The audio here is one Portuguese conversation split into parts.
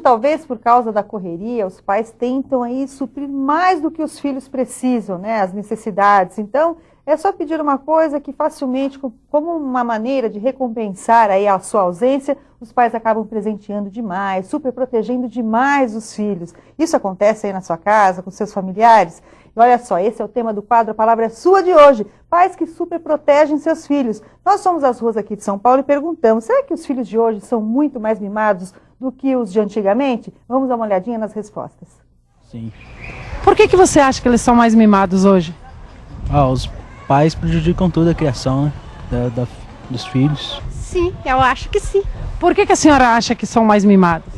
talvez por causa da correria, os pais tentam aí suprir mais do que os filhos precisam, né, as necessidades. Então, é só pedir uma coisa que facilmente, como uma maneira de recompensar aí a sua ausência, os pais acabam presenteando demais, super protegendo demais os filhos. Isso acontece aí na sua casa, com seus familiares? E olha só, esse é o tema do quadro A Palavra é Sua de hoje. Pais que super protegem seus filhos. Nós somos as ruas aqui de São Paulo e perguntamos, será que os filhos de hoje são muito mais mimados do que os de antigamente? Vamos dar uma olhadinha nas respostas. Sim. Por que você acha que eles são mais mimados hoje? Os pais prejudicam toda a criação, né, dos filhos. Sim, eu acho que sim. Por que a senhora acha que são mais mimados?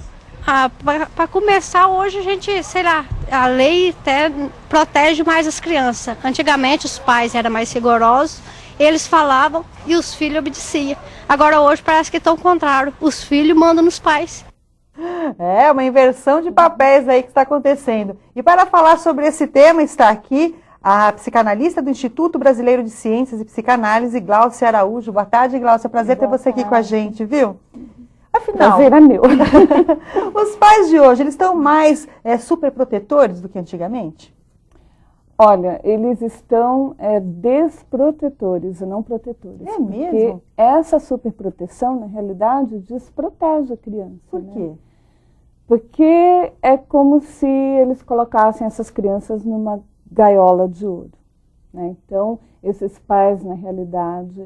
Para começar, hoje a gente, sei lá, a lei até protege mais as crianças. Antigamente os pais eram mais rigorosos, eles falavam e os filhos obedeciam. Agora hoje parece que está ao contrário, os filhos mandam nos pais. É uma inversão de papéis aí que está acontecendo. E para falar sobre esse tema está aqui a psicanalista do Instituto Brasileiro de Ciências e Psicanálise, Gláucia Araújo. Boa tarde, Gláucia. Prazer ter você aqui com a gente, viu? Afinal, prazer é meu. Os pais de hoje, eles estão mais super protetores do que antigamente? Olha, eles estão desprotetores e não protetores. É mesmo? Porque essa superproteção, na realidade, desprotege a criança. Por quê? Né? Porque é como se eles colocassem essas crianças numa gaiola de ouro. Né? Então, esses pais, na realidade,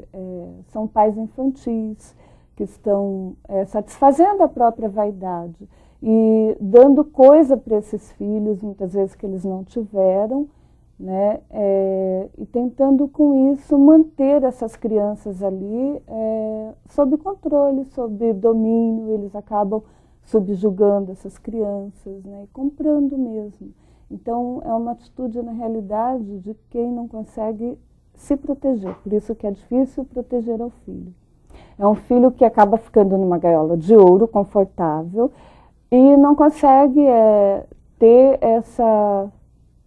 são pais infantis, que estão satisfazendo a própria vaidade e dando coisa para esses filhos, muitas vezes que eles não tiveram, né? E tentando com isso manter essas crianças ali sob controle, sob domínio. Eles acabam subjugando essas crianças, né? E comprando mesmo. Então, é uma atitude, na realidade, de quem não consegue se proteger. Por isso que é difícil proteger ao filho. É um filho que acaba ficando numa gaiola de ouro, confortável, e não consegue ter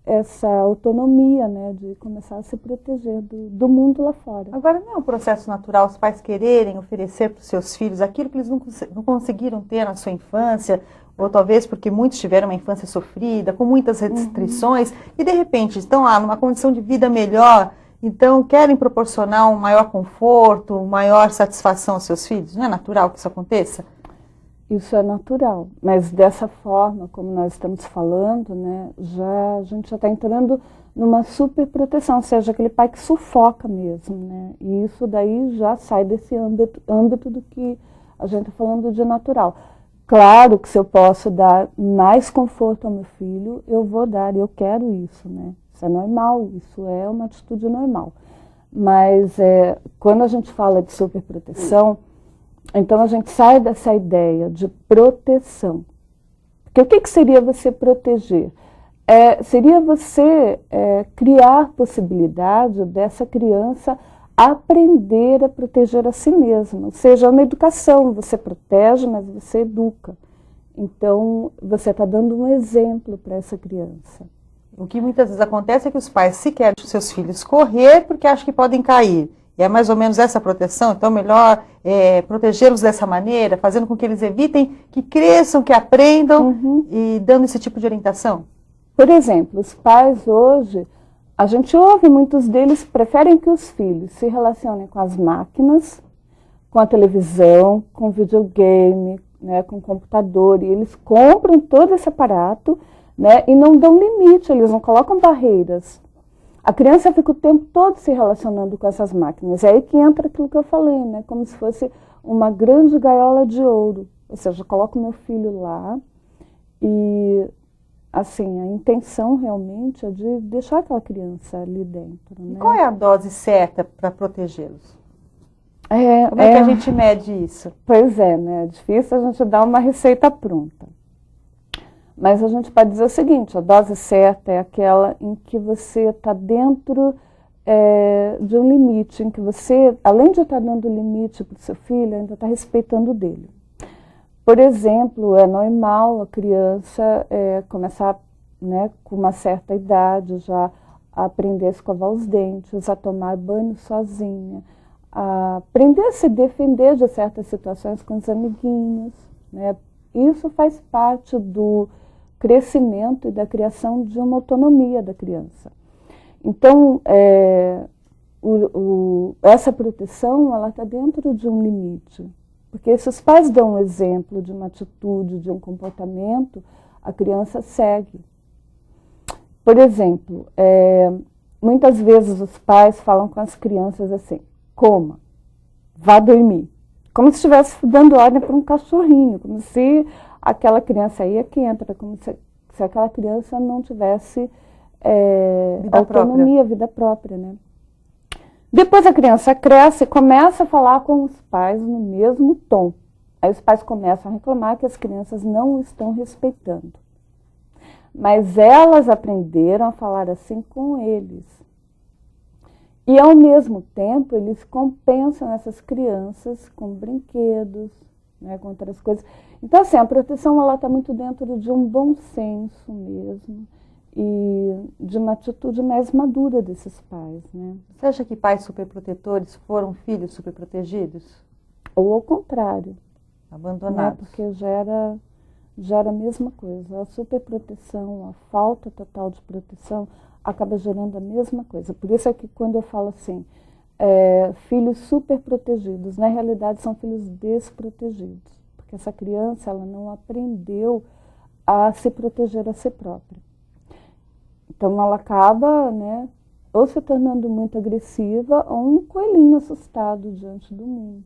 essa autonomia, né, de começar a se proteger do mundo lá fora. Agora, não é um processo natural os pais quererem oferecer para os seus filhos aquilo que eles não conseguiram ter na sua infância, ou talvez porque muitos tiveram uma infância sofrida, com muitas restrições, e de repente estão lá numa condição de vida melhor, então querem proporcionar um maior conforto, maior satisfação aos seus filhos? Não é natural que isso aconteça? Isso é natural, mas dessa forma, como nós estamos falando, né, a gente já está entrando numa superproteção, ou seja, aquele pai que sufoca mesmo, né, e isso daí já sai desse âmbito do que a gente está falando de natural. Claro que se eu posso dar mais conforto ao meu filho, eu vou dar, e eu quero isso, né, isso é normal, isso é uma atitude normal. Mas quando a gente fala de superproteção, então a gente sai dessa ideia de proteção. Porque o que seria você proteger? Seria você criar possibilidade dessa criança aprender a proteger a si mesma. Ou seja, é uma educação, você protege, mas você educa. Então, você está dando um exemplo para essa criança. O que muitas vezes acontece é que os pais se querem os seus filhos correr porque acham que podem cair. E é mais ou menos essa proteção, então melhor protegê-los dessa maneira, fazendo com que eles evitem que cresçam, que aprendam e dando esse tipo de orientação? Por exemplo, os pais hoje, a gente ouve, muitos deles preferem que os filhos se relacionem com as máquinas, com a televisão, com o videogame, né, com o computador, e eles compram todo esse aparato, né, e não dão limite, eles não colocam barreiras. A criança fica o tempo todo se relacionando com essas máquinas. É aí que entra aquilo que eu falei, né? Como se fosse uma grande gaiola de ouro. Ou seja, eu coloco meu filho lá e, assim, a intenção realmente é de deixar aquela criança ali dentro. Né? E qual é a dose certa para protegê-los? Como é que a gente mede isso? Pois é, né? É difícil a gente dar uma receita pronta. Mas a gente pode dizer o seguinte, a dose certa é aquela em que você está dentro de um limite, em que você, além de estar dando limite para o seu filho, ainda está respeitando o dele. Por exemplo, é normal a criança começar, né, com uma certa idade já a aprender a escovar os dentes, a tomar banho sozinha, a aprender a se defender de certas situações com os amiguinhos, né, Isso faz parte do crescimento e da criação de uma autonomia da criança. Então, essa proteção, ela está dentro de um limite. Porque se os pais dão um exemplo de uma atitude, de um comportamento, a criança segue. Por exemplo, muitas vezes os pais falam com as crianças assim, coma, vá dormir. Como se estivesse dando ordem para um cachorrinho, como se aquela criança aí é que entra, como se aquela criança não tivesse autonomia, vida própria, né? Depois a criança cresce e começa a falar com os pais no mesmo tom. Aí os pais começam a reclamar que as crianças não o estão respeitando. Mas elas aprenderam a falar assim com eles. E ao mesmo tempo eles compensam essas crianças com brinquedos, né, com outras coisas. Então assim, a proteção ela está muito dentro de um bom senso mesmo. E de uma atitude mais madura desses pais, né? Você acha que pais superprotetores foram filhos superprotegidos? Ou ao contrário. Abandonados. Né? Porque gera a mesma coisa. A superproteção, a falta total de proteção acaba gerando a mesma coisa. Por isso é que quando eu falo assim, filhos superprotegidos, na realidade são filhos desprotegidos. Porque essa criança ela não aprendeu a se proteger a si própria. Então ela acaba, né, ou se tornando muito agressiva ou um coelhinho assustado diante do mundo.